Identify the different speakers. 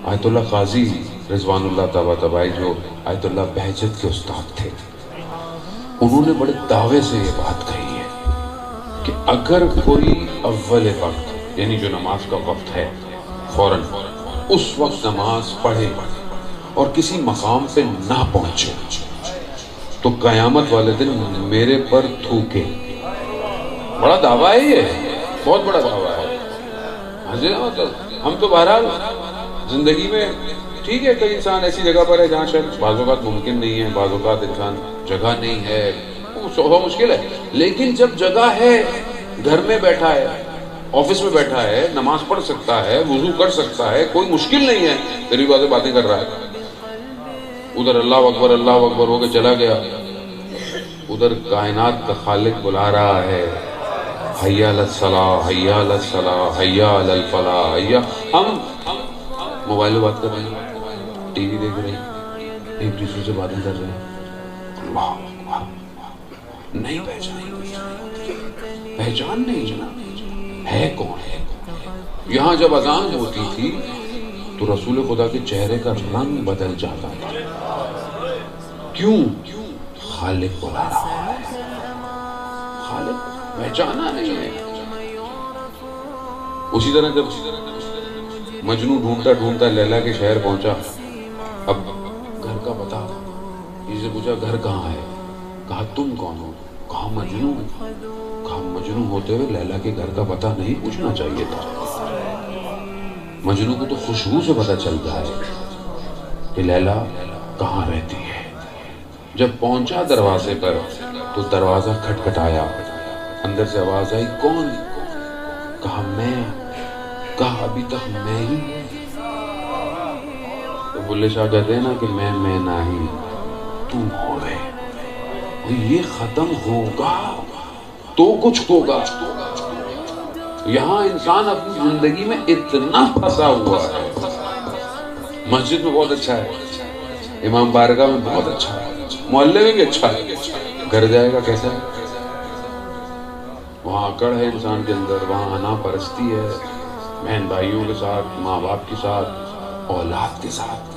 Speaker 1: آیت اللہ قاضی رضوان اللہ تبائی جو آیت اللہ بہجت کے استاد تھے، انہوں نے بڑے دعوے سے یہ بات کہی ہے کہ اگر کوئی اول وقت یعنی جو نماز کا وقت ہے فوراً اس وقت نماز پڑھے اور کسی مقام پہ نہ پہنچے تو قیامت والے دن میرے پر تھوکے. بڑا دعویٰ ہے یہ، بہت بڑا دعویٰ ہے. ہم تو بہرحال زندگی میں ٹھیک ہے کئی انسان ایسی جگہ پر ہے جہاں شاید بعض اوقات ممکن نہیں ہے، بعض اوقات انسان جگہ نہیں ہے، وہ مشکل ہے، لیکن جب جگہ ہے، گھر میں بیٹھا ہے، آفس میں بیٹھا ہے، نماز پڑھ سکتا ہے، وضو کر سکتا ہے، کوئی مشکل نہیں ہے، غریب باتیں باتیں کر رہا ہے، ادھر اللہ اکبر ہو کے چلا گیا، ادھر کائنات کا خالق بلا رہا ہے، حی علی الصلاۃ، حی علی الصلاۃ، حی علی الفلاح، ہم موبائل میں بات کر رہے ہیں، ٹی وی دیکھ رہے ہیں، ایک دوسرے سے باتیں کر رہے ہیں. اللہ نہیں پہچان نہیں جنا ہے کون ہے. یہاں جب اذان ہوتی تھی تو رسول خدا کے چہرے کا رنگ بدل جاتا تھا. کیوں؟ خالق بلا رہا ہے، خالق پہچانا نہیں ہے. اسی طرح جب مجنو ڈھونڈتا ڈھونڈتا لیلا کے شہر پہنچا، اب گھر کا پتا، اسے پوچھا گھر کہاں ہے، کہا تم کون ہو، کہا مجنو. کہا مجنو ہوتے ہوئے لیلا کے گھر کا پتہ نہیں پوچھنا چاہیے تھا. مجنو کو تو خوشبو سے پتہ چلتا ہے کہ لیلا کہاں رہتی ہے. جب پہنچا دروازے پر تو دروازہ کھٹکھٹایا، اندر سے آواز آئی کون؟ کہا میں. کہا ابھی تک میں ہی. تو بلے شاہ کہتے ہیں نا کہ میں نہیں تم ہو گئے. یہ ختم ہوگا تو کچھ ہوگا. یہاں انسان اپنی زندگی میں اتنا پھنسا ہوا ہے. مسجد میں بہت اچھا ہے، امام بارگاہ میں بہت اچھا ہے، محلے میں بھی اچھا ہے، گھر جائے گا کیسا ہے؟ وہاں اکڑ ہے انسان کے اندر، وہاں انا پرستی ہے، بہن بھائیوں کے ساتھ، ماں باپ کے ساتھ، اولاد کے ساتھ.